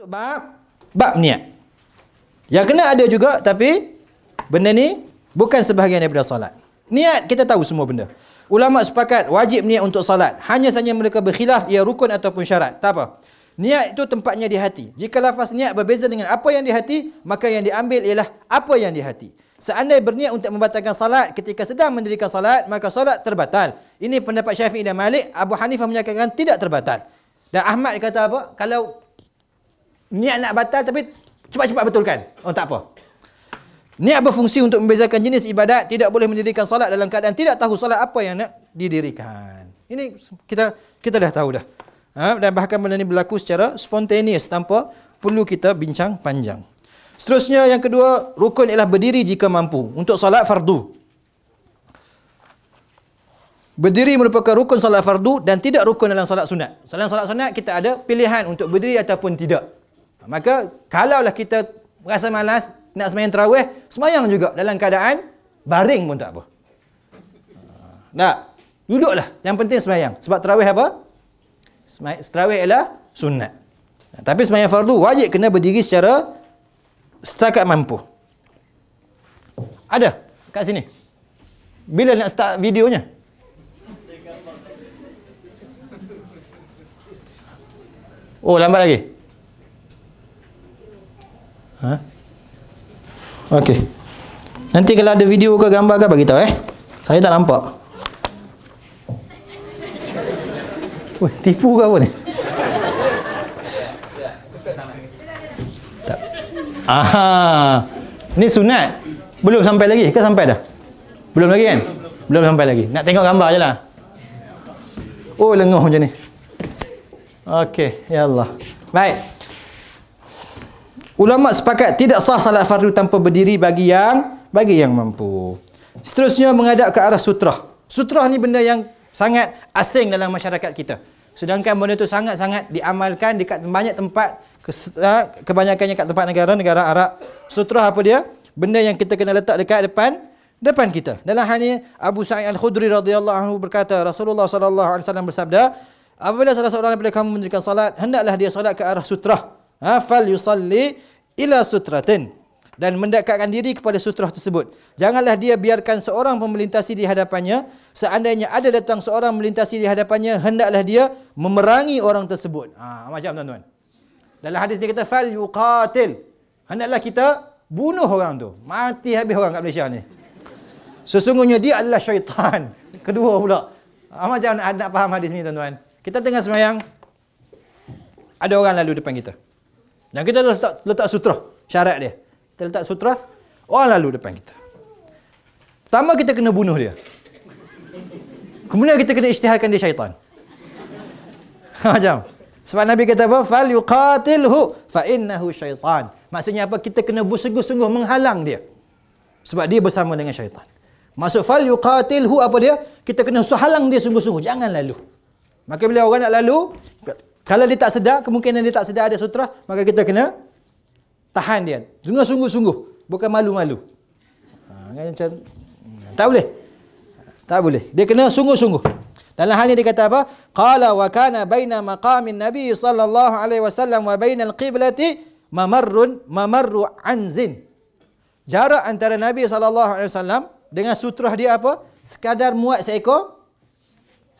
Bab niat. Yang kena ada juga, tapi benda ni bukan sebahagian daripada solat. Niat kita tahu semua benda. Ulama sepakat wajib niat untuk solat. Hanya saja mereka berkhilaf ia rukun ataupun syarat. Tak apa. Niat itu tempatnya di hati. Jika lafaz niat berbeza dengan apa yang di hati, maka yang diambil ialah apa yang di hati. Seandainya berniat untuk membatalkan salat ketika sedang mendirikan salat, maka salat terbatal. Ini pendapat Syafi'i dan Malik. Abu Hanifah menyatakan tidak terbatal. Dan Ahmad kata apa? Kalau niat nak batal tapi cepat-cepat betulkan. Oh, tak apa. Niat berfungsi untuk membezakan jenis ibadat. Tidak boleh mendirikan salat dalam keadaan tidak tahu salat apa yang nak didirikan. Ini kita dah tahu dah. Dan bahkan benda ini berlaku secara spontaneous tanpa perlu kita bincang panjang. Seterusnya yang kedua, rukun ialah berdiri jika mampu. Untuk salat fardu. Berdiri merupakan rukun salat fardu dan tidak rukun dalam salat sunat. Dalam salat sunat kita ada pilihan untuk berdiri ataupun tidak. Maka kalaulah kita rasa malas nak sembahyang tarawih, sembahyang juga dalam keadaan baring pun tak apa. Tak, duduklah. Yang penting sembahyang. Sebab tarawih apa? Tarawih ialah sunat. Tapi sembahyang fardu wajib kena berdiri secara setakat mampu. Ada kat sini. Bila nak start videonya? Oh, lambat lagi. Okey. Nanti kalau ada video ke gambar ke bagi tahu Saya tak nampak. Weh, tipu ke apa ni? Tak. Ni sunat. Belum sampai lagi ke sampai dah? Belum lagi kan? Belum sampai lagi. Nak tengok gambar je lah. Oh, lenguh macam ni. Okey, ya Allah. Baik. Ulama sepakat tidak sah salat fardu tanpa berdiri bagi yang mampu. Seterusnya menghadap ke arah sutrah. Sutrah ni benda yang sangat asing dalam masyarakat kita. Sedangkan benda itu sangat-sangat diamalkan dekat banyak tempat, kebanyakannya kat tempat negara Arab. Sutrah apa dia? Benda yang kita kena letak dekat depan kita. Dalam hal ini Abu Sa'id Al-Khudri radhiyallahu anhu berkata, Rasulullah sallallahu alaihi wasallam bersabda, apabila salah seorang daripada kamu mendirikan salat, hendaklah dia salat ke arah sutrah. Fal yusalli ila sutratin, dan mendekatkan diri kepada sutrah tersebut. Janganlah dia biarkan seorang pun melintasi di hadapannya. Seandainya ada datang seorang melintasi di hadapannya, hendaklah dia memerangi orang tersebut. Macam tuan-tuan. Dalam hadis dia kata fal yuqatil. Hendaklah kita bunuh orang tu. Mati habis orang kat Malaysia ni. Sesungguhnya dia adalah syaitan. Kedua pula. Macam nak faham hadis ni tuan-tuan. Kita tengah sembahyang, ada orang lalu depan kita. Dan kita letak sutrah. Syarat dia. Kita letak sutrah, orang lalu depan kita. Pertama kita kena bunuh dia. Kemudian kita kena isytiharkan dia syaitan. Macam. Sebab Nabi kata apa? Fal yuqatilhu fa innahu syaitan. Maksudnya apa? Kita kena bersungguh-sungguh menghalang dia. Sebab dia bersama dengan syaitan. Maksud fal yuqatilhu apa dia? Kita kena halang dia sungguh-sungguh. Jangan lalu. Maka bila orang nak lalu, kalau dia tak sedar, kemungkinan dia tak sedar ada sutrah, maka kita kena tahan dia. Sungguh-sungguh. Bukan malu-malu. Tak boleh. Tak boleh. Dia kena sungguh-sungguh. Dalam hal ini dia kata apa? Qala wa kana baina maqamin Nabi sallallahu alaihi wasallam wa bainal qiblati mamarru anzin. Jarak antara Nabi sallallahu alaihi wasallam dengan sutrah dia apa? Sekadar muat seekor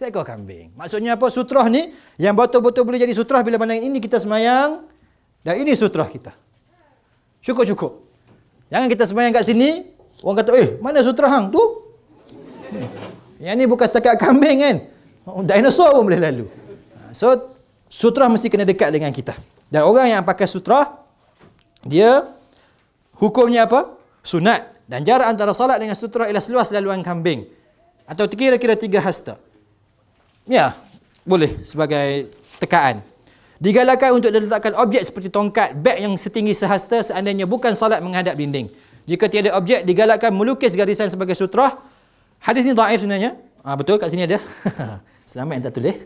kambing. Maksudnya apa? Sutrah ni yang betul-betul boleh jadi sutrah bila mana ini kita semayang dan ini sutrah kita. Cukup-cukup. Jangan kita semayang kat sini, orang kata, mana sutrah hang tu? Yang ni bukan setakat kambing kan? Dinosaur pun boleh lalu. So, sutrah mesti kena dekat dengan kita. Dan orang yang pakai sutrah, dia hukumnya apa? Sunat. Dan jarak antara salat dengan sutrah ialah seluas laluan kambing. Atau kira-kira 3 hasta. Ya, boleh sebagai tekaan. Digalakkan untuk diletakkan objek seperti tongkat, beg yang setinggi sehasta seandainya bukan salat menghadap dinding. Jika tiada objek, digalakkan melukis garisan sebagai sutrah. Hadis ni dhaif sebenarnya. Betul, kat sini ada. Selamat yang tak tulis.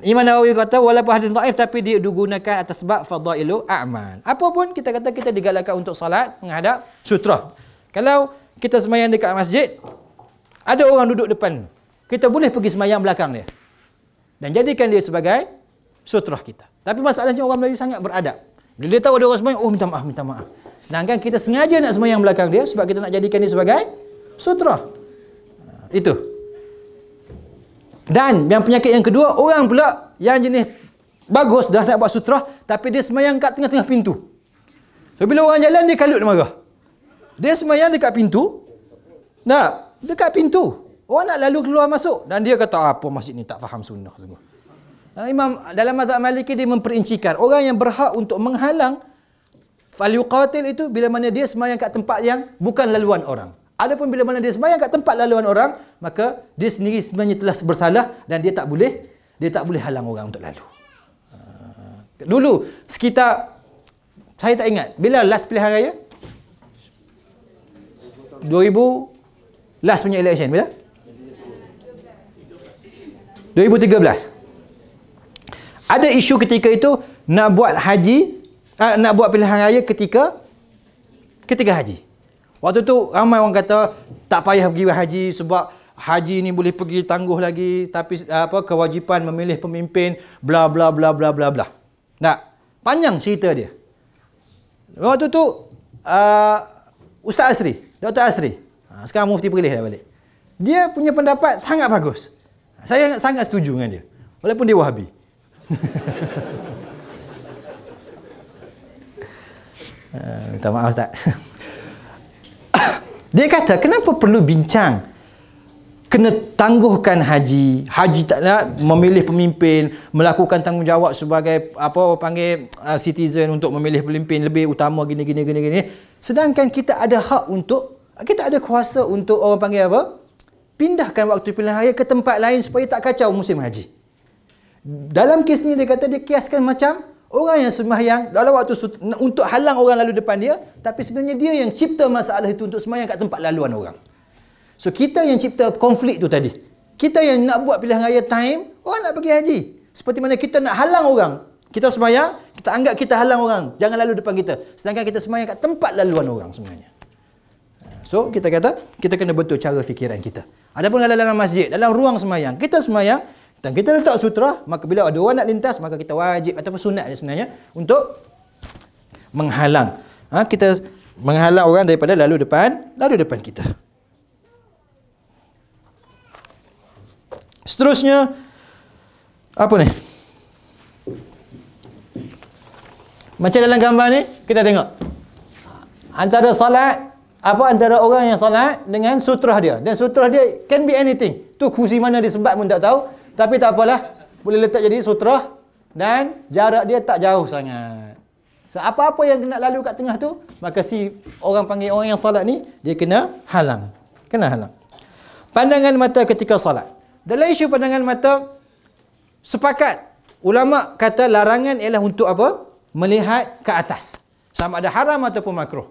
Imam Nawawi kata, walaupun hadis dhaif tapi dia digunakan atas sebab fadailu a'mal. Apapun kita kata kita digalakkan untuk salat menghadap sutrah. Kalau kita sembahyang dekat masjid, ada orang duduk depan, kita boleh pergi sembahyang belakang dia dan jadikan dia sebagai sutrah kita. Tapi masalahnya orang Melayu sangat beradab. Bila dia tahu ada orang sembahyang, oh minta maaf, minta maaf. Sedangkan kita sengaja nak sembahyang belakang dia sebab kita nak jadikan dia sebagai sutra. Itu. Dan yang penyakit yang kedua, orang pula yang jenis bagus dah nak buat sutra, tapi dia sembahyang kat tengah-tengah pintu. So bila orang jalan dia kalut, dia marah. Dia sembahyang dekat pintu. Nah, dekat pintu. Orang nak lalu keluar masuk dan dia kata apa masjid ni tak faham sunnah sungguh. Imam dalam mazhab Maliki dia memperincikan orang yang berhak untuk menghalang falyuqatil itu bila mana dia sembahyang kat tempat yang bukan laluan orang. Adapun bila mana dia sembahyang kat tempat laluan orang, maka dia sendiri sebenarnya telah bersalah dan dia tak boleh halang orang untuk lalu. Dulu sekitar, saya tak ingat bila last pilihan raya 2000 last punya election bila 2013. Ada isu ketika itu nak buat haji, nak buat pilihan raya ketika haji. Waktu tu ramai orang kata tak payah pergi haji sebab haji ni boleh pergi tangguh lagi, tapi kewajipan memilih pemimpin bla bla bla bla bla bla. Nah, panjang cerita dia. Waktu tu Ustaz Asri, Dr. Asri, sekarang mufti Perlis dah balik. Dia punya pendapat sangat bagus. Saya sangat setuju dengan dia. Walaupun dia Wahabi. Minta maaf Ustaz. Dia kata kenapa perlu bincang kena tangguhkan haji tak nak memilih pemimpin, melakukan tanggungjawab sebagai citizen untuk memilih pemimpin lebih utama gini. Sedangkan kita ada hak untuk, kita ada kuasa untuk orang panggil pindahkan waktu pilihan raya ke tempat lain supaya tak kacau musim haji. Dalam kes ni dia kata dia kiaskan macam orang yang sembahyang dalam waktu untuk halang orang lalu depan dia, tapi sebenarnya dia yang cipta masalah itu untuk sembahyang kat tempat laluan orang. So kita yang cipta konflik tu tadi. Kita yang nak buat pilihan raya time, orang nak pergi haji. Seperti mana kita nak halang orang. Kita sembahyang, kita anggap kita halang orang, jangan lalu depan kita. Sedangkan kita sembahyang kat tempat laluan orang sebenarnya. So kita kata kita kena betul cara fikiran kita. Adapun kalau dalam masjid, dalam ruang sembahyang, kita sembahyang dan kita letak sutra, maka bila ada orang nak lintas, maka kita wajib ataupun sunat sebenarnya untuk menghalang. Kita menghalang orang daripada lalu depan kita. Seterusnya apa ni? Macam dalam gambar ni kita tengok. Antara orang yang solat dengan sutrah dia. Dan sutrah dia can be anything. Tu kursi mana disebat pun tak tahu. Tapi tak apalah, boleh letak jadi sutrah dan jarak dia tak jauh sangat. So, apa-apa yang nak lalu kat tengah tu, maka orang panggil orang yang salat ni, dia kena halang. Pandangan mata ketika salat. Dalam isu pandangan mata, sepakat ulama kata larangan ialah untuk apa? Melihat ke atas. Sama ada haram ataupun makruh.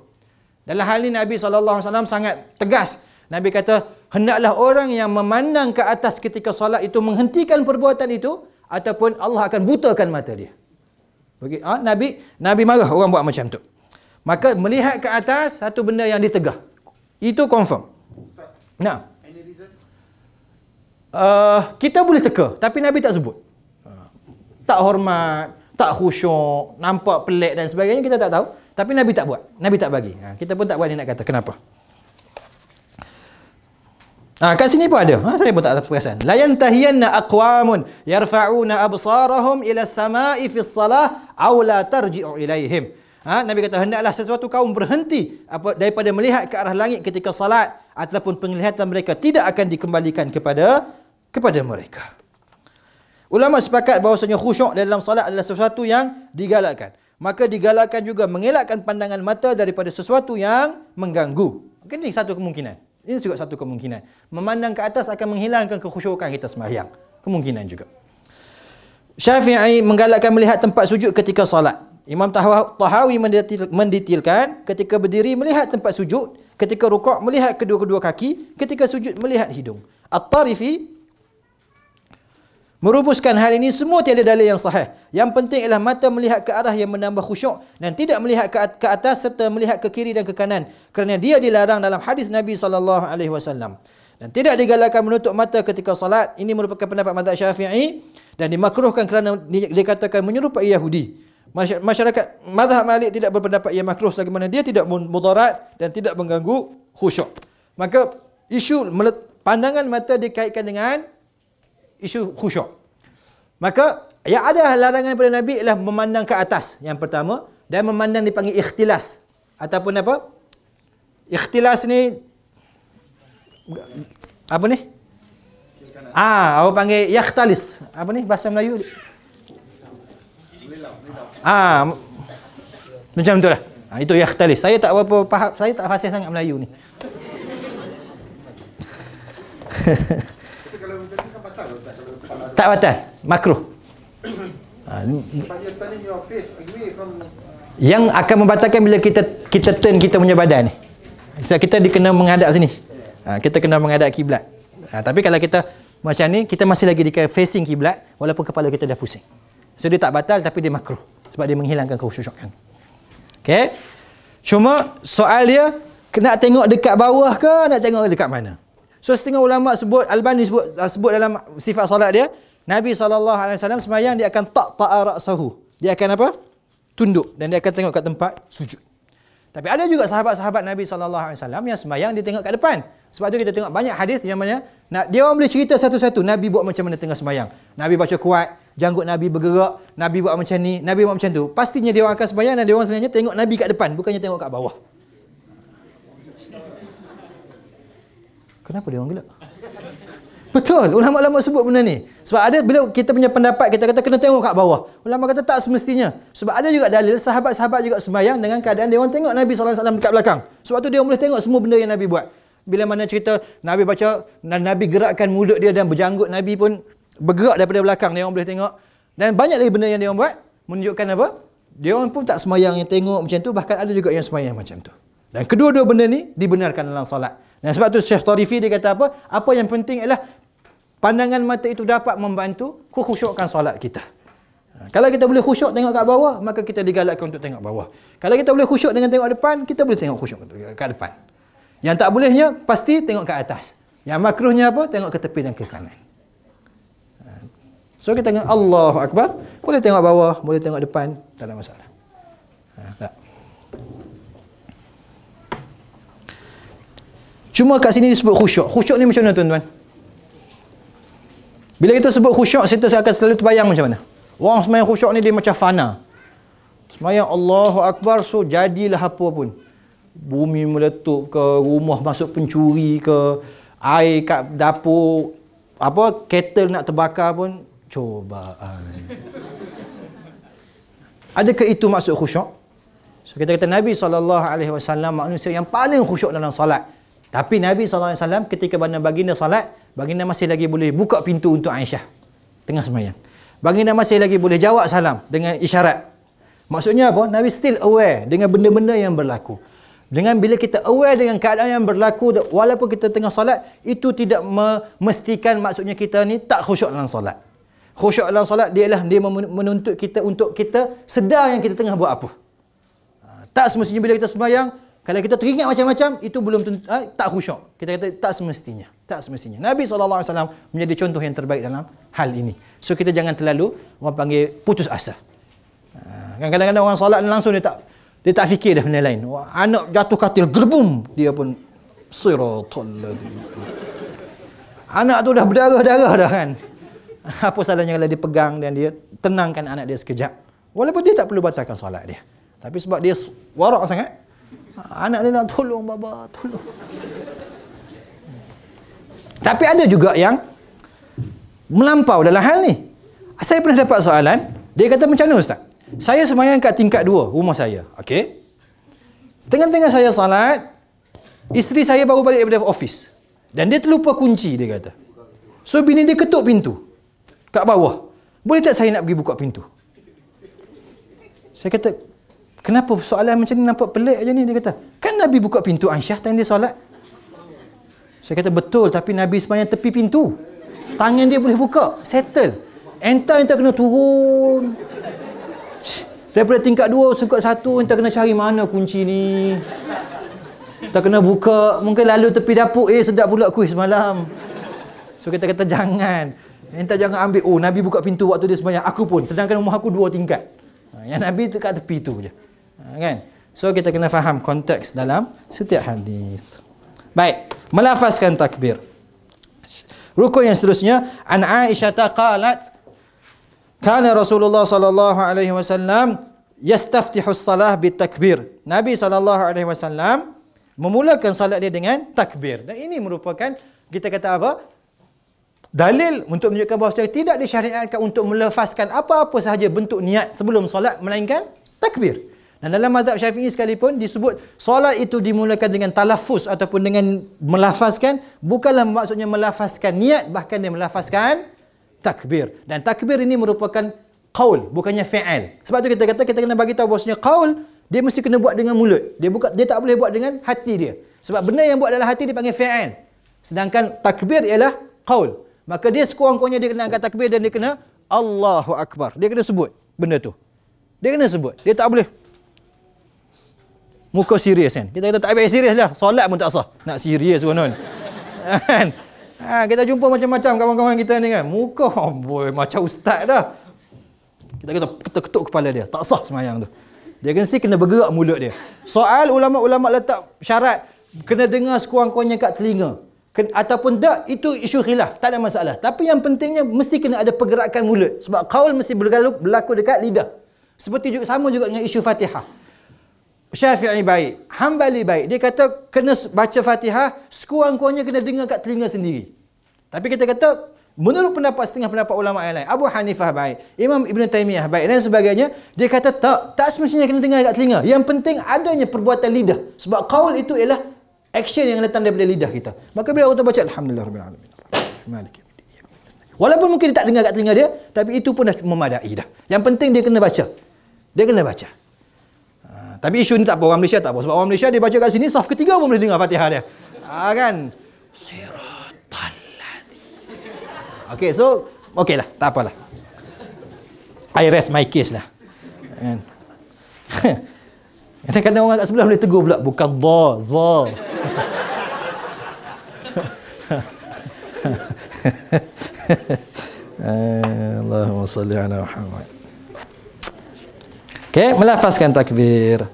Dalam hal ini Nabi SAW sangat tegas. Nabi kata, hendaklah orang yang memandang ke atas ketika solat itu menghentikan perbuatan itu, ataupun Allah akan butakan mata dia. Nabi marah orang buat macam tu. Maka melihat ke atas satu benda yang ditegah. Itu confirm. Nah, kita boleh teka, tapi Nabi tak sebut. Tak hormat, tak khusyuk, nampak pelik dan sebagainya, kita tak tahu. Tapi Nabi tak buat. Nabi tak bagi. Kita pun tak buat ni nak kata. Kenapa? Kat sini pun ada. Saya pun tak perasan. La yantahiyanna aqwamun yarfa'una absarahum ila as-sama'i fi as-salah aw la tarji'u ilaihim. Nabi kata hendaklah sesuatu kaum berhenti daripada melihat ke arah langit ketika salat, ataupun penglihatan mereka tidak akan dikembalikan kepada mereka. Ulama sepakat bahawasanya khusyuk dalam salat adalah sesuatu yang digalakkan. Maka digalakkan juga mengelakkan pandangan mata daripada sesuatu yang mengganggu. Mungkin ini satu kemungkinan. Ini juga satu kemungkinan. Memandang ke atas akan menghilangkan kekhusyukan kita sembahyang. Kemungkinan juga. Syafi'i menggalakkan melihat tempat sujud ketika salat. Imam Tahawi mendetilkan ketika berdiri melihat tempat sujud, ketika rukuk melihat kedua-kedua kaki, ketika sujud melihat hidung. At-Tarifi merumuskan hal ini semua tiada dalil yang sahih. Yang penting ialah mata melihat ke arah yang menambah khusyuk dan tidak melihat ke atas serta melihat ke kiri dan ke kanan, kerana dia dilarang dalam hadis Nabi SAW. Dan tidak digalakkan menutup mata ketika salat. Ini merupakan pendapat mazhab Syafi'i. Dan dimakruhkan kerana dikatakan menyerupai Yahudi. Masyarakat mazhab Malik tidak berpendapat ia makruh selagi mana dia tidak mudarat dan tidak mengganggu khusyuk. Maka isu pandangan mata dikaitkan dengan isu khusyuk. Maka yang ada larangan daripada Nabi ialah memandang ke atas yang pertama, dan memandang dipanggil ikhtilas ataupun apa? Ikhtilas ni apa ni? Orang panggil yakhtalis. Apa ni bahasa Melayu? Macam tu lah. Itu yakhtalis. Saya tak berapa faham, saya tak fasih sangat Melayu ni. Tak batal, makruh. Yang akan membatalkan bila kita turn kita punya badan ni. Kita kena menghadap sini. Kita kena menghadap kiblat. Tapi kalau kita macam ni, kita masih lagi di facing kiblat walaupun kepala kita dah pusing. So dia tak batal tapi dia makruh sebab dia menghilangkan kekhusyukan. Okey. Cuma soal dia nak tengok dekat bawah ke nak tengok dekat mana? So setengah ulama sebut, Albani sebut dalam sifat solat dia, Nabi SAW sembahyang dia akan ta'a ra'sahu. Dia akan apa? Tunduk dan dia akan tengok kat tempat sujud. Tapi ada juga sahabat-sahabat Nabi SAW yang sembahyang dia tengok kat depan. Sebab tu kita tengok banyak hadis yang mana dia orang boleh cerita satu-satu Nabi buat macam mana tengah sembahyang. Nabi baca kuat, janggut Nabi bergerak, Nabi buat macam ni, Nabi buat macam tu. Pastinya dia orang akan sembahyang dan dia orang sebenarnya tengok Nabi kat depan, bukannya tengok kat bawah. Kenapa dia orang gelak? Betul, ulama-ulama sebut benda ni. Sebab ada bila kita punya pendapat kita kata kena tengok kat bawah. Ulama kata tak semestinya. Sebab ada juga dalil sahabat-sahabat juga sembahyang dengan keadaan dia orang tengok Nabi SAW dekat belakang. Sebab tu dia boleh tengok semua benda yang Nabi buat. Bila mana cerita Nabi baca, Nabi gerakkan mulut dia dan berjanggut Nabi pun bergerak daripada belakang, dia orang boleh tengok. Dan banyak lagi benda yang dia orang buat menunjukkan apa? Dia orang pun tak sembahyang yang tengok macam tu, bahkan ada juga yang sembahyang macam tu. Dan kedua-dua benda ni dibenarkan dalam solat. Dan sebab tu Syekh Tarifi dia kata apa? Apa yang penting ialah pandangan mata itu dapat membantu khusyukkan solat kita. Kalau kita boleh khusyuk tengok kat bawah, maka kita digalakkan untuk tengok bawah. Kalau kita boleh khusyuk dengan tengok depan, kita boleh tengok khusyuk kat depan. Yang tak bolehnya, pasti tengok ke atas. Yang makruhnya apa? Tengok ke tepi dan ke kanan. So kita tengok Allahu Akbar, boleh tengok bawah, boleh tengok depan, tak ada masalah. Tak. Cuma kat sini disebut khusyuk. Khusyuk ni macam mana tuan-tuan? Bila kita sebut khusyuk, kita akan selalu terbayang macam mana? Orang sembahyang khusyuk ni dia macam fana. Sembahyang Allahu Akbar, so jadilah apa pun. Bumi meletup ke, rumah masuk pencuri ke, air kat dapur, apa, kettle nak terbakar pun, cobaan. Adakah itu maksud khusyuk? So kita kata Nabi SAW manusia yang paling khusyuk dalam salat. Tapi Nabi SAW ketika baginda salat, baginda masih lagi boleh buka pintu untuk Aisyah tengah sembahyang. Baginda masih lagi boleh jawab salam dengan isyarat. Maksudnya apa? Nabi still aware dengan benda-benda yang berlaku. Dengan bila kita aware dengan keadaan yang berlaku, walaupun kita tengah salat, itu tidak memastikan maksudnya kita ni tak khusyuk dalam salat. Khusyuk dalam salat dia menuntut kita untuk kita sedar yang kita tengah buat apa. Tak semestinya bila kita sembahyang, kalau kita teringat macam-macam, itu belum tak khusyuk. Kita kata tak semestinya. Tak semestinya. Nabi SAW menjadi contoh yang terbaik dalam hal ini. So kita jangan terlalu, orang panggil, putus asa. Kadang-kadang orang salat langsung dia tak fikir dah benda lain. Anak jatuh katil, gerbum, dia pun siratal ladzina. Anak tu dah berdarah-darah dah kan. Apa salahnya kalau dia pegang dan dia tenangkan anak dia sekejap. Walaupun dia tak perlu batalkan solat dia. Tapi sebab dia warak sangat, anak dia nak tolong baba, tolong. Tapi ada juga yang melampau dalam hal ni. Saya pernah dapat soalan, dia kata macam mana ustaz? Saya sembahyang kat tingkat 2 rumah saya. Okey. Tengah-tengah saya salat, isteri saya baru balik daripada office. Dan dia terlupa kunci, dia kata. So bini dia ketuk pintu kat bawah. Boleh tak saya nak pergi buka pintu? Saya kata, kenapa soalan macam ni nampak pelik aja ni? Dia kata, kan Nabi buka pintu Aisyah time dia solat. Saya kata, betul, tapi Nabi sembahyang tepi pintu. Tangan dia boleh buka, settle. Entah kena turun. Daripada tingkat 2 tingkat 1, entah kena cari mana kunci ni. Tak kena buka, mungkin lalu tepi dapur, sedap pula kuih semalam. So kita kata jangan. Minta jangan ambil, oh Nabi buka pintu waktu dia sembahyang, aku pun, sedangkan rumah aku 2 tingkat. Yang Nabi tu kat tepi tu je. Kan? So kita kena faham konteks dalam setiap hadis. Baik, melafazkan takbir. Rukun yang seterusnya, an Aisyah qalat, kana Rasulullah sallallahu alaihi wasallam yastaftihu as-salah bitakbir. Nabi sallallahu alaihi wasallam memulakan salat dia dengan takbir. Dan ini merupakan, kita kata apa? Dalil untuk menunjukkan bahawa tidak disyariatkan untuk melafazkan apa-apa sahaja bentuk niat sebelum solat melainkan takbir. Dan dalam mazhab Syafi'i sekalipun disebut solat itu dimulakan dengan talaffuz ataupun dengan melafazkan, bukanlah maksudnya melafazkan niat, bahkan dia melafazkan takbir. Dan takbir ini merupakan qaul, bukannya fi'al. Sebab tu kita kata kita kena bagi tahu bahawasanya qaul dia mesti kena buat dengan mulut. Dia tak boleh buat dengan hati dia. Sebab benda yang buat dalam hati dipanggil fi'al. Sedangkan takbir ialah qaul. Maka dia sekurang-kurangnya dia kena angkat takbir dan dia kena Allahu Akbar. Dia kena sebut benda tu. Dia kena sebut. Dia tak boleh muka serius kan. Kita kata tak payah serius lah. Solat pun tak sah. Nak serius pun kan. Kita jumpa macam-macam kawan-kawan kita ni kan. Muka boy, macam ustaz dah. Kita kata ketuk-ketuk kepala dia. Tak sah semayang tu. Dia mesti kena bergerak mulut dia. Soal ulama-ulama letak syarat kena dengar sekurang-kurangnya kat telinga. Ataupun tak, itu isu khilaf, tak ada masalah. Tapi yang pentingnya mesti kena ada pergerakan mulut. Sebab qaul mesti berlaku dekat lidah. Seperti juga sama juga dengan isu Fatihah. Syafi'i baik, Hambali baik. Dia kata kena baca Fatihah sekurang-kurangnya kena dengar kat telinga sendiri. Tapi kita kata menurut setengah pendapat ulama yang lain, Abu Hanifah baik, Imam Ibn Taymiyah baik dan sebagainya, dia kata tak semestinya kena dengar kat telinga. Yang penting adanya perbuatan lidah. Sebab qaul itu ialah action yang datang daripada lidah kita. Maka bila orang tu baca alhamdulillahirabbil alamin. Maliki yaumiddin. Walaupun mungkin dia tak dengar kat telinga dia, tapi itu pun dah memadai dah. Yang penting dia kena baca. Dia kena baca. Tapi isu ni tak apa, orang Malaysia tak apa. Sebab orang Malaysia dia baca kat sini saf ketiga pun boleh dengar Fatihah dia. Kan? Siratal ladzi. Okey, so okeylah, tak apalah. I rest my case lah. Kan? Kadang-kadang orang kat sebelah boleh tegur pula, bukan za. Allahumma salli ala Muhammad. Okey, melafazkan takbir.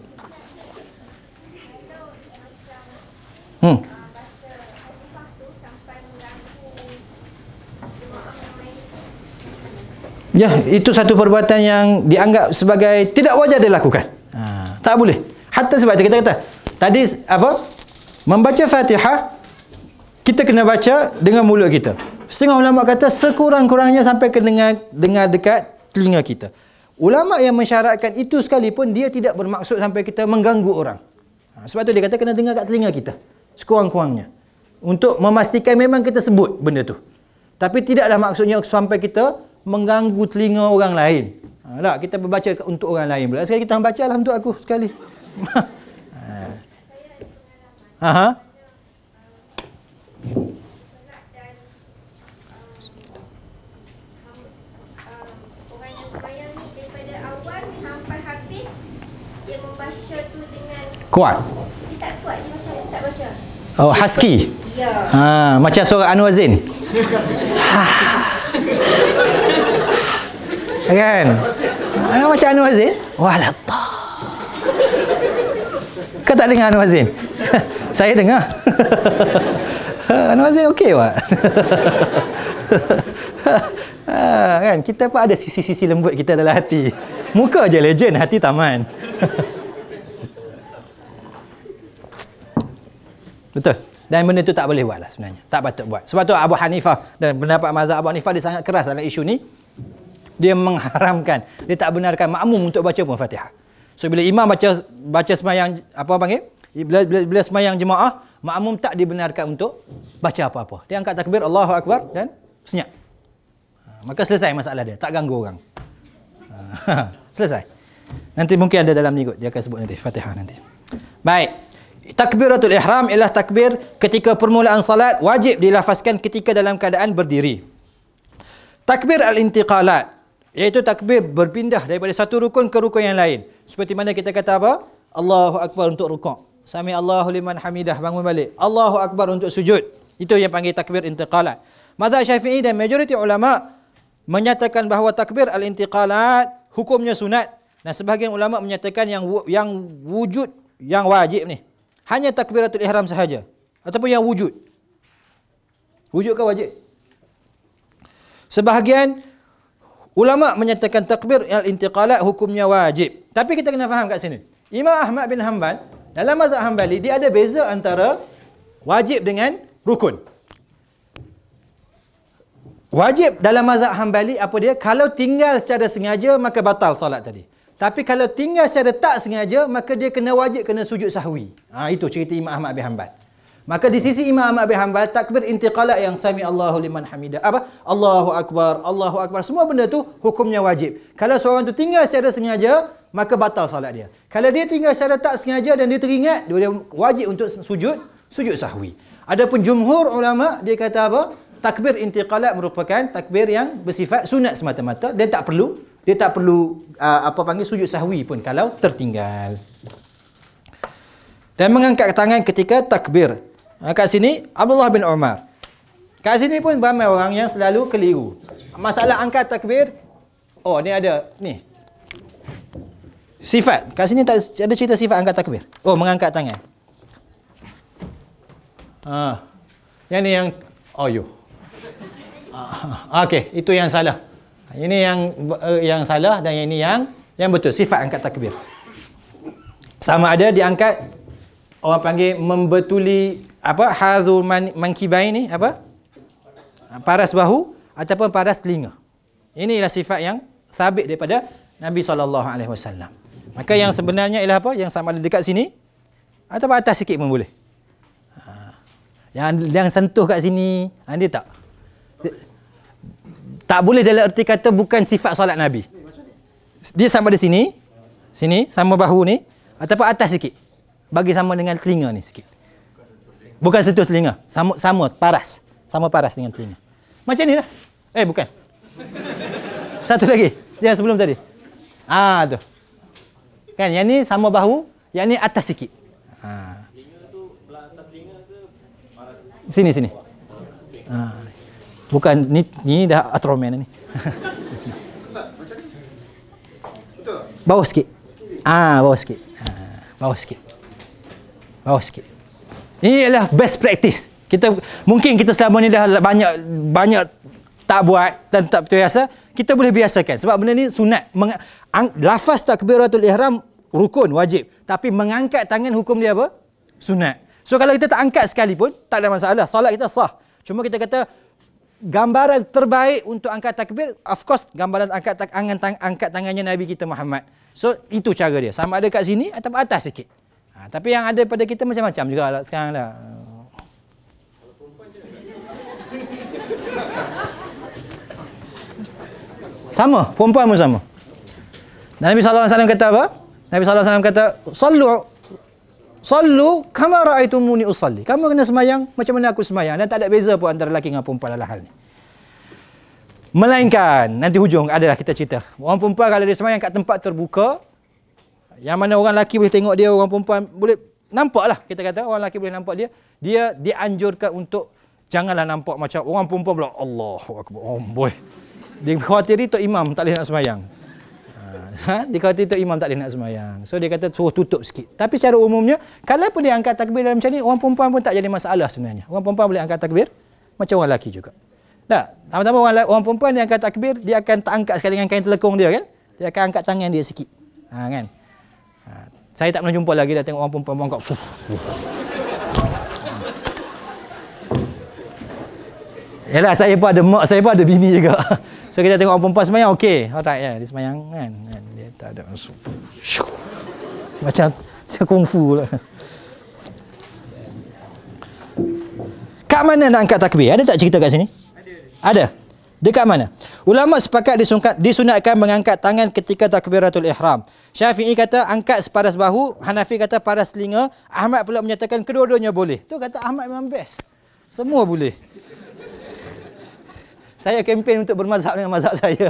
Ya, itu satu perbuatan yang dianggap sebagai tidak wajar dilakukan. Tak boleh. Hatta sebab itu kita kata tadi apa? Membaca Fatihah kita kena baca dengan mulut kita. Setengah ulama kata sekurang-kurangnya sampai ke dengar dekat telinga kita. Ulama yang mensyaratkan itu sekalipun dia tidak bermaksud sampai kita mengganggu orang. Sebab tu dia kata kena dengar kat telinga kita sekurang-kurangnya. Untuk memastikan memang kita sebut benda tu. Tapi tidaklah maksudnya sampai kita mengganggu telinga orang lain. Tak, kita berbaca untuk orang lain pula. Sekali kita baca lah untuk aku sekali. Orang yang sembahyang ni daripada awal sampai habis dia membaca tu dengan kuat. Dia tak kuat, dia macam ustaz baca. Oh, husky. Ya. Macam suara Anwar Zain. Kan? Macam Anwar Zain. Walatah. Kau tak dengar Anwar Zain? Saya dengar. Anwar Zain okey wak. Kan? Kita pun ada sisi-sisi lembut kita dalam hati. Muka je legend, hati taman. Betul. Dan benda tu tak boleh buat lah sebenarnya. Tak patut buat. Sebab tu Abu Hanifah dan pendapat mazhab Abu Hanifah dia sangat keras dalam isu ni. Dia mengharamkan, dia tak benarkan makmum untuk baca pun Fatihah. So bila imam baca semayang apa panggil? Bila semayang jemaah, makmum tak dibenarkan untuk baca apa-apa. Dia angkat takbir Allahu Akbar dan senyap. Maka selesai masalah dia, tak ganggu orang. Selesai. Nanti mungkin ada dalam ni kot, dia akan sebut nanti Fatihah nanti. Baik. Takbiratul ihram ialah takbir ketika permulaan salat, wajib dilafazkan ketika dalam keadaan berdiri. Takbir al-intiqalat, iaitu takbir berpindah daripada satu rukun ke rukun yang lain. Seperti mana kita kata apa? Allahu Akbar untuk rukuk. Sami Allahu liman hamidah, bangun balik. Allahu Akbar untuk sujud. Itu yang panggil takbir intiqalat. Mazhab Syafi'i dan majoriti ulama menyatakan bahawa takbir al-intiqalat hukumnya sunat, dan sebahagian ulama menyatakan yang wujud, yang wajib ni hanya takbiratul ihram sahaja, ataupun yang wujud. Wujud ke wajib? Sebahagian ulama menyatakan takbir al-intiqalat hukumnya wajib. Tapi kita kena faham kat sini, Imam Ahmad bin Hanbal dalam mazhab Hanbali dia ada beza antara wajib dengan rukun. Wajib dalam mazhab Hanbali apa dia? Kalau tinggal secara sengaja maka batal solat tadi. Tapi kalau tinggal secara tak sengaja maka dia kena wajib, kena sujud sahwi. Itu cerita Imam Ahmad bin Hanbal. Maka di sisi Imam Ahmad bin Hanbal, takbir intiqalat yang sami Allahu liman hamidah, Allahu akbar, semua benda tu hukumnya wajib. Kalau seorang tu tinggal secara sengaja maka batal solat dia. Kalau dia tinggal secara tak sengaja dan dia teringat, dia wajib untuk sujud sahwi. Adapun jumhur ulama dia kata apa? Takbir intiqalat merupakan takbir yang bersifat sunat semata-mata, dia tak perlu sujud sahwi pun kalau tertinggal. Dan mengangkat tangan ketika takbir. Kat sini Abdullah bin Umar. Kat sini pun ramai orang yang selalu keliru. Masalah angkat takbir, ni ada ni. Sifat. Kat sini tak ada cerita sifat angkat takbir. Mengangkat tangan. Yang ni yang okey, itu yang salah. Ini yang salah, dan yang ini yang betul. Sifat angkat takbir. Sama ada diangkat, orang panggil membetuli hadhul mankibain ni paras bahu ataupun paras telinga. Inilah sifat yang sabit daripada Nabi SAW. Maka yang sebenarnya ialah apa? Yang sama ada dekat sini atau atas sikit pun boleh. Yang sentuh kat sini, dia tak boleh dalam erti kata bukan sifat solat Nabi. Dia sama di sini sama bahu ni, ataupun atas sikit. Bagi sama dengan telinga ni sikit. Bukan sentuh telinga, sama paras. Sama paras dengan telinga. Macam ni lah. Bukan. Satu lagi. Yang sebelum tadi. Tu. Kan yang ni sama bahu, yang ni atas sikit. Telinga tu belah atas telinga ke paras? Sini. Bukan ni dah atromen ni. Bawah sikit. Bawah sikit. Bawah sikit. Ini adalah best practice. Mungkin kita selama ni dah banyak tak buat dan tak biasa, kita boleh biasakan. Sebab benda ni sunat. Lafaz takbiratul ihram rukun, wajib. Tapi mengangkat tangan hukum dia apa? Sunat. So kalau kita tak angkat sekalipun, tak ada masalah. Solat kita sah. Cuma kita kata gambaran terbaik untuk angkat takbir, of course gambaran angkat tangannya Nabi kita Muhammad. So itu cara dia. Sama ada kat sini atau atas sikit. Tapi yang ada pada kita macam-macam juga lah sekarang dah. Sama, perempuan pun sama. Nabi SAW kata apa? Nabi SAW kata, Sallu kama ra'aitumuni usalli. Kamu kena semayang macam mana aku semayang. Dan tak ada beza pun antara lelaki dengan perempuan dalam hal ni. Melainkan, nanti hujung adalah kita cerita. Orang perempuan kalau dia semayang kat tempat terbuka, yang mana orang lelaki boleh tengok dia, orang perempuan boleh nampak lah. Kita kata orang lelaki boleh nampak dia. Dia dianjurkan untuk janganlah nampak macam orang perempuan pula. Allahu Akbar. Boy. Dia khawatir itu imam tak boleh nak semayang. Dia kata itu imam tak boleh nak semayang. So dia kata suruh tutup sikit. Tapi secara umumnya, kalau pun dia angkat takbir dalam macam ni, orang perempuan pun tak jadi masalah sebenarnya. Orang perempuan boleh angkat takbir macam orang lelaki juga. Pertama orang perempuan dia angkat takbir, dia akan tak angkat sekali dengan kain telekung dia kan. Dia akan angkat tangan dia sikit. Kan. Saya tak pernah jumpa lagi dah tengok orang perempuan angkat. Yalah, saya pun ada mak, saya pun ada bini juga. So kita tengok orang perempuan semayang, okey. Alright ya, dia semayang kan. Dia tak ada macam kungfu lah. Kat mana nak angkat takbir? Ada tak cerita kat sini? Ada. Dekat mana? Ulama sepakat disunatkan mengangkat tangan ketika takbiratul ihram. Syafi'i kata angkat separas bahu, Hanafi kata paras telinga, Ahmad pula menyatakan kedua-duanya boleh. Tu kata Ahmad memang best. Semua boleh. Saya kempen untuk bermazhab dengan mazhab saya.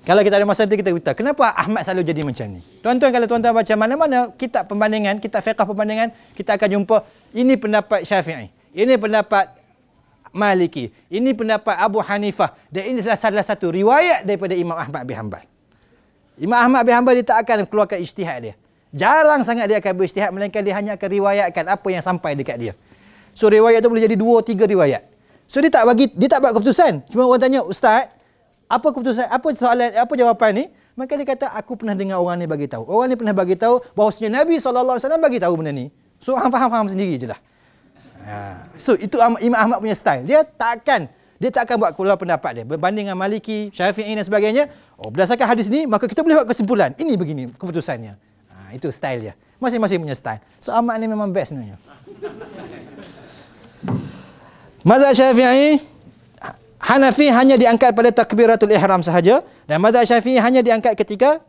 Kalau kita ada masa nanti kita beritahu, kenapa Ahmad selalu jadi macam ni? Tuan-tuan, kalau tuan-tuan baca mana-mana kitab pembandingan, kitab fiqh pembandingan, kita akan jumpa ini pendapat Syafi'i. Ini pendapat Maliki. Ini pendapat Abu Hanifah. Dan ini adalah salah satu riwayat daripada Imam Ahmad bin Hanbal. Imam Ahmad bin Hanbal dia tak akan keluarkan ijtihad dia. Jarang sangat dia akan berijtihad, melainkan dia hanya akan riwayatkan apa yang sampai dekat dia. So riwayat tu boleh jadi 2-3 riwayat. So dia tak buat keputusan. Cuma orang tanya, "Ustaz, apa keputusan? Apa soalan? Apa jawapan ni?" Maka dia kata, "Aku pernah dengar orang ni bagi tahu. Orang ni pernah bagi tahu bahawasanya Nabi SAW bagi tahu benda ni." So hang faham sendiri je lah. So itu Imam Ahmad punya style. Dia tak akan buat keluar pendapat dia berbanding dengan Maliki, Syafi'i dan sebagainya. Berdasarkan hadis ni, maka kita boleh buat kesimpulan. Ini begini keputusannya. Itu style dia. Masing-masing punya style. So Ahmad ni memang best sebenarnya. Mazhab Syafi'i, Hanafi hanya diangkat pada takbiratul ihram sahaja, dan mazhab Syafi'i hanya diangkat ketika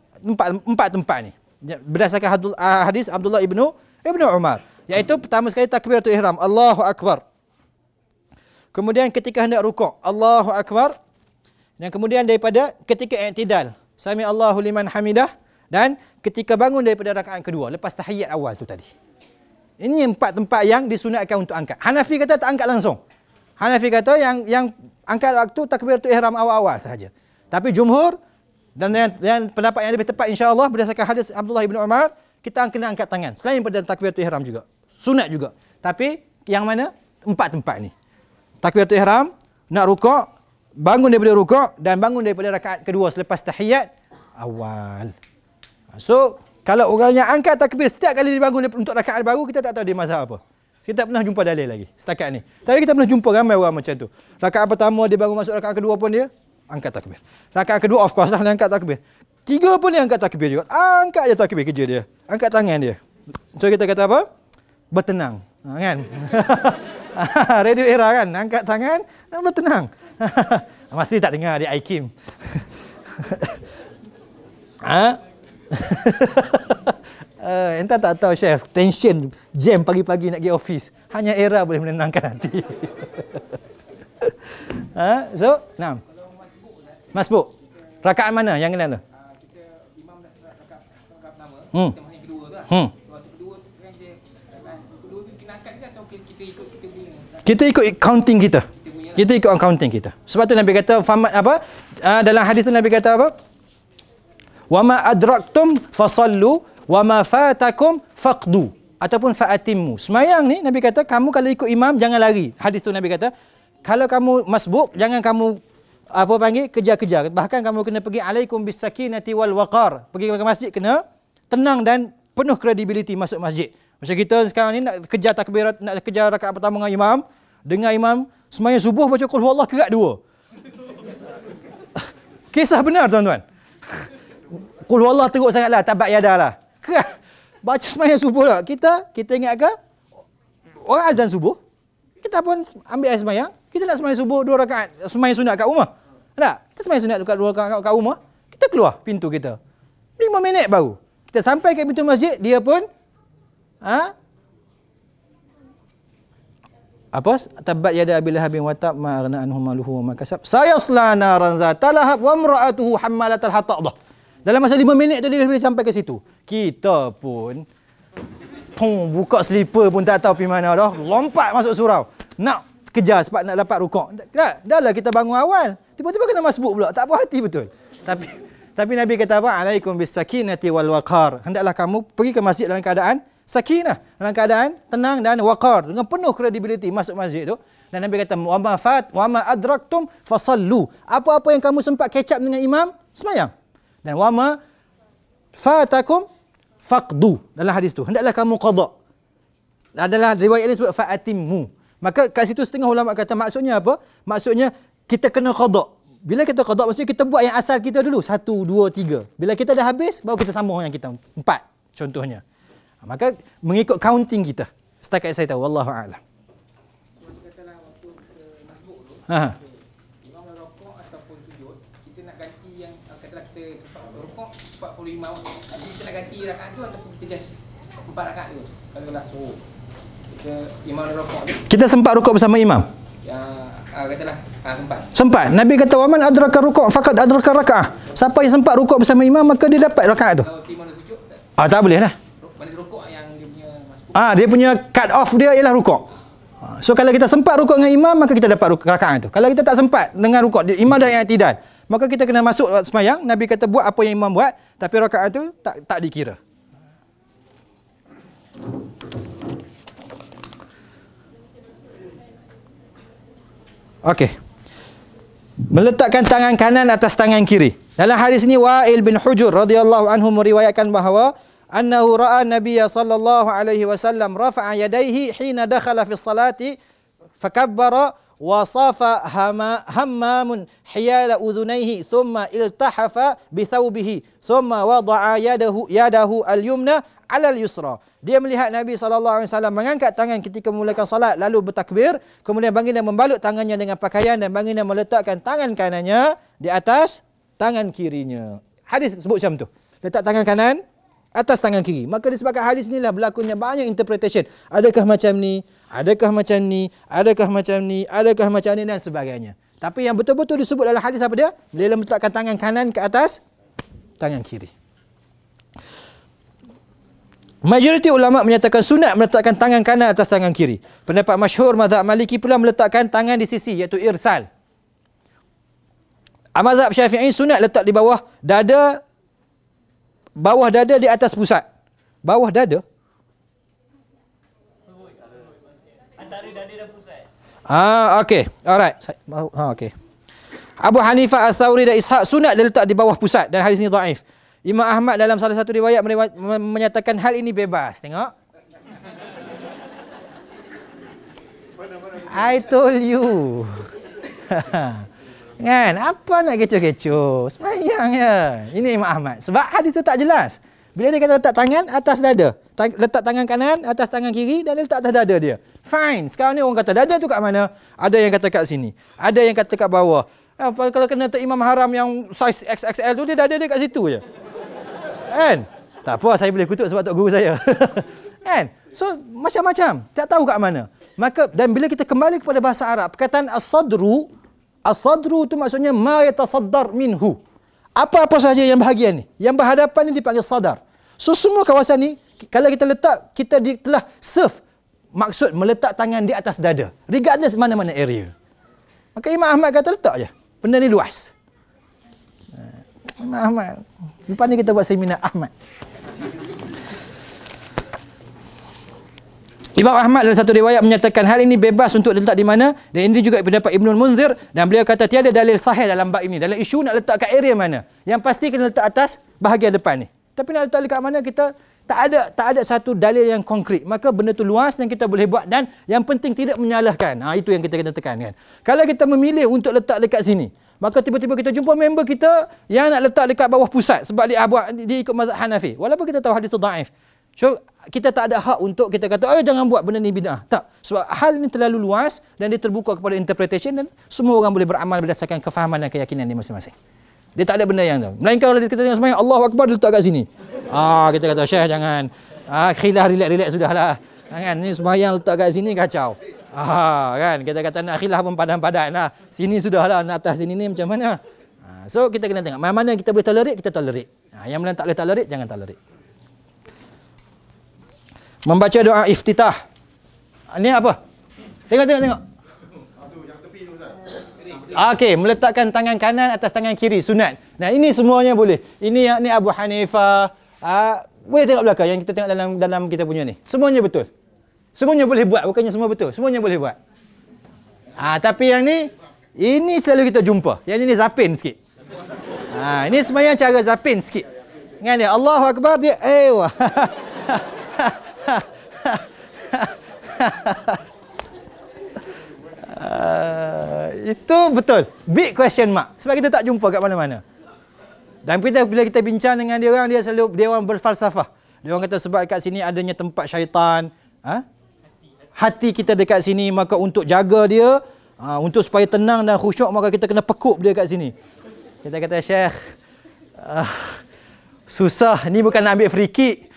empat tempat ni. Berdasarkan hadis Abdullah ibnu Umar, iaitu pertama sekali takbiratul ihram, Allahu Akbar. Kemudian ketika hendak rukuk, Allahu Akbar. Dan kemudian daripada ketika i'tidal, Sami Allahu liman hamidah, dan ketika bangun daripada rakaat kedua lepas tahiyat awal tu tadi. Ini 4 tempat yang disunatkan untuk angkat. Hanafi kata tak angkat langsung. Hanafi kata yang angkat waktu takbiratul ihram awal-awal sahaja. Tapi jumhur dan pendapat yang lebih tepat insya-Allah berdasarkan hadis Abdullah bin Umar, kita kena angkat tangan selain pada takbiratul ihram juga. Sunat juga. Tapi yang mana? 4 tempat ni. Takbiratul ihram, nak rukuk, bangun daripada rukuk dan bangun daripada rakaat kedua selepas tahiyat awal. So, kalau orang yang angkat takbir setiap kali dia bangun untuk rakaat baru, kita tak tahu dia mazhab apa. Kita tak pernah jumpa dalil lagi setakat ni. Tapi kita pernah jumpa ramai orang macam tu. Rakaat pertama dia baru masuk rakaat kedua pun dia angkat takbir. Rakaat kedua of course lah dia angkat takbir. 3 pun dia angkat takbir juga. Angkat je takbir kerja dia. Angkat tangan dia. So kita kata apa? Bertenang. Kan? Radio era kan? Angkat tangan dan bertenang. Mesti tak dengar dia Aikim. Entah tak tahu chef, tension jam pagi-pagi nak pergi office. Hanya era boleh menenangkan hati. So, nah. Masbuk. Rakaat mana yang kena tu? Kita imam dah rakaat pertama, kita masih kedua tu lah. Waktu kedua tu kan kedua tu kita angkat ke atau kita ikut kita punya? Kita ikut counting kita. Kita ikut counting kita. Sebab tu Nabi kata dalam hadis tu Nabi kata apa? Wa ma adraktum fasallu wa ma fatakum faqdu ataupun fa'atimmu. Semayang ni Nabi kata kamu kalau ikut imam jangan lari. Hadis tu Nabi kata kalau kamu masbuk jangan kamu kejar-kejar. Bahkan kamu kena pergi alaikum bis sakinati wal waqar. Pergi ke masjid kena tenang dan penuh kredibiliti masuk masjid. Macam kita sekarang ni nak kejar takbirat, nak kejar rakaat pertama dengan imam, dengar imam semayang subuh baca qul huwallah kerat 2. Kisah benar tuan-tuan. Qul huwallah teruk sangatlah, tabat yadah lah. Kerat. Baca semayang subuh lah. Kita ingat ke? Orang azan subuh, kita pun ambil air semayang. Kita nak semayang subuh 2 rakaat, semayang sunat kat rumah. Tak? Kita semayang sunat dekat 2 rakaat kat rumah, kita keluar pintu kita. 5 minit baru. Kita sampai ke pintu masjid, dia pun apa? Tabat yada Abi Lahabin wa tab ma aghna anhu maluhu wa ma kasab. Sayasla naran zata lahab wa imra'atuhu hammalatal hatab. Dalam masa 5 minit tu dia boleh sampai ke situ. Kita pun buka slipper pun tak tahu pergi mana dah. Lompat masuk surau. Nak kejar sebab nak dapat rukuk. Dah lah kita bangun awal. Tiba-tiba kena masbuk pula. Tak puas hati betul. Tapi Nabi kata apa? Alaikum bis sakinati wal waqar. Hendaklah kamu pergi ke masjid dalam keadaan sakinah, dalam keadaan tenang dan waqar, dengan penuh kredibiliti masuk masjid tu. Dan Nabi kata wa ma adraktum fasallu. Apa-apa yang kamu sempat catch up dengan imam, sembahyang. Dan wa ma fatakum faqdu. Dalam hadis tu hendaklah kamu qada. Adalah riwayat ini sebut fa'atimmu. Maka kat situ setengah ulama kata maksudnya apa? Maksudnya kita kena qada. Bila kita qada maksudnya kita buat yang asal kita dulu 1 2 3. Bila kita dah habis baru kita sambung yang kita 4 contohnya. Maka mengikut counting kita. Setakat saya tahu wallahu a'lam. Katalah waktu masbuk tu. Imam rukuk ataupun sujud, kita nak ganti yang katalah kita sempat rukuk 45 nanti kita nak ganti rakaat tu ataupun kita just 4 rakaat tu. Kalau nak suruh kita imam rukuk ni. Kita sempat rukuk bersama imam. Ya, katalah sempat. Sempat. Nabi kata waman adraka rukuk faqad adraka rakaah. Siapa yang sempat rukuk bersama imam maka dia dapat rakaat tu. Kalau imam sujud tak? Tak boleh dah. Mana rukuk yang dia punya masbuk. Dia punya cut off dia ialah rukuk. So kalau kita sempat rukuk dengan imam, maka kita dapat rakaat itu. Kalau kita tak sempat dengan rukuk, imam dah i'tidal, maka kita kena masuk sembahyang. Nabi kata buat apa yang imam buat, tapi rakaat itu tak dikira. Okey. Meletakkan tangan kanan atas tangan kiri. Dalam hadis ini Wa'il bin Hujur radhiyallahu anhu meriwayatkan bahawa annahu ra'a Nabiya sallallahu alaihi wasallam rafa'a yadayhi hina dakhala fi salati fakabbara wa safa hammamun hiyala udhunayhi thumma iltahafa bi thawbihi thumma wada'a yadahu al-yumna 'ala al-yusra. Dia melihat Nabi SAW mengangkat tangan ketika memulakan salat lalu bertakbir, kemudian baginda membalut tangannya dengan pakaian dan baginda meletakkan tangan kanannya di atas tangan kirinya. Hadis sebut macam tu. Letak tangan kanan atas tangan kiri. Maka disebabkan hadis inilah berlakunya banyak interpretation. Adakah macam ni? Adakah macam ni? Adakah macam ni? Adakah macam ni? Dan sebagainya. Tapi yang betul-betul disebut dalam hadis apa dia? Dia meletakkan tangan kanan ke atas tangan kiri. Majoriti ulama menyatakan sunat meletakkan tangan kanan atas tangan kiri. Pendapat masyhur mazhab Maliki pula meletakkan tangan di sisi, iaitu irsal. Mazhab Syafi'i sunat letak di bawah dada di atas pusat. Bawah dada? Antara dada dan pusat. Okey. Alright. Okey. Abu Hanifah Ats-Tsauri dan Ishaq sunat dia letak di bawah pusat dan hadis ini dhaif. Imam Ahmad dalam salah satu riwayat menyatakan hal ini bebas. Tengok. I told you. Kan? Apa nak kecoh-kecoh? Sembahyang je. Ini Imam Ahmad. Sebab hadis itu tak jelas. Bila dia kata letak tangan atas dada. Letak tangan kanan atas tangan kiri dan dia letak atas dada dia. Fine. Sekarang ni orang kata dada tu kat mana? Ada yang kata kat sini. Ada yang kata kat bawah. Kalau kena Tok Imam Haram yang size XXL tu, dia dada dia kat situ je. Kan? Tak apa, saya boleh kutuk sebab tok guru saya. Kan? So, macam-macam. Tak tahu kat mana. Maka, dan bila kita kembali kepada bahasa Arab, perkataan as-sadru tu maksudnya ma yatasaddar minhu. Apa-apa saja yang bahagian ni. Yang berhadapan ni dipanggil sadar. So, semua kawasan ni, kalau kita letak, kita telah serve maksud meletak tangan di atas dada. Regardless mana-mana area. Maka Imam Ahmad kata letak je. Benda ni luas. Imam Ahmad. Lepas ni kita buat seminar Ahmad. Imam Ahmad dalam satu riwayat menyatakan hal ini bebas untuk letak di mana, dan ini juga pendapat Ibnul Munzir, dan beliau kata tiada dalil sahih dalam bab ini. Dalam isu nak letak kat area mana. Yang pasti kena letak atas bahagian depan ni. Tapi nak letak dekat mana, kita tak ada satu dalil yang konkret. Maka benda tu luas dan kita boleh buat, dan yang penting tidak menyalahkan. Itu yang kita kena tekankan. Kalau kita memilih untuk letak dekat sini, maka tiba-tiba kita jumpa member kita yang nak letak dekat bawah pusat sebab dia ikut mazhab Hanafi. Walaupun kita tahu hadis itu dhaif. So, kita tak ada hak untuk kita kata, jangan buat benda ni bid'ah. Tak. Sebab hal ni terlalu luas dan dia terbuka kepada interpretation dan semua orang boleh beramal berdasarkan kefahaman dan keyakinan dia masing-masing. Dia tak ada benda yang tu. Melainkan kalau kita tengok sembahyang, Allahu Akbar, dia letak kat sini. Kita kata, Syekh jangan. Khilaf, relax sudahlah. Kan, ni sembahyang letak kat sini kacau. Kan, kita kata nak khilaf pun padan-padan lah. Sini sudahlah, nak atas sini ni macam mana. So, kita kena tengok. Mana kita boleh tolerate, kita tolerate. Yang mana tak boleh tolerate, jangan tolerate. Membaca doa iftitah. Ni apa? Tengok. Okey, meletakkan tangan kanan atas tangan kiri, sunat. Nah, ini semuanya boleh. Ini Abu Hanifah. Boleh tengok belakang yang kita tengok dalam kita punya ni. Semuanya betul. Semuanya boleh buat, bukannya semua betul. Semuanya boleh buat. Tapi yang ni, ini selalu kita jumpa. Yang ini zapin sikit. Ini sembahyang cara zapin sikit. Kan dia? Allahu Akbar, dia itu betul. Big question mark. Sebab kita tak jumpa kat mana-mana. Dan bila kita bincang dengan dia orang berfalsafah. Dia orang kata sebab kat sini adanya tempat syaitan. Hati kita dekat sini, maka untuk jaga dia, untuk supaya tenang dan khusyuk, maka kita kena pekup dia kat sini. Kita kata, Syekh, susah. Ni bukan nak ambil free kick.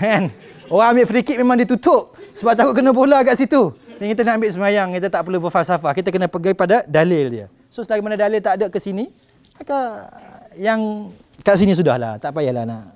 Kan? Orang ambil free kick memang ditutup. Sebab takut kena bola kat situ. Yang kita nak ambil sembahyang, kita tak perlu berfalsafah. Kita kena pergi pada dalil dia. So, selagi mana dalil tak ada ke sini, maka yang kat sini sudahlah. Tak payahlah nak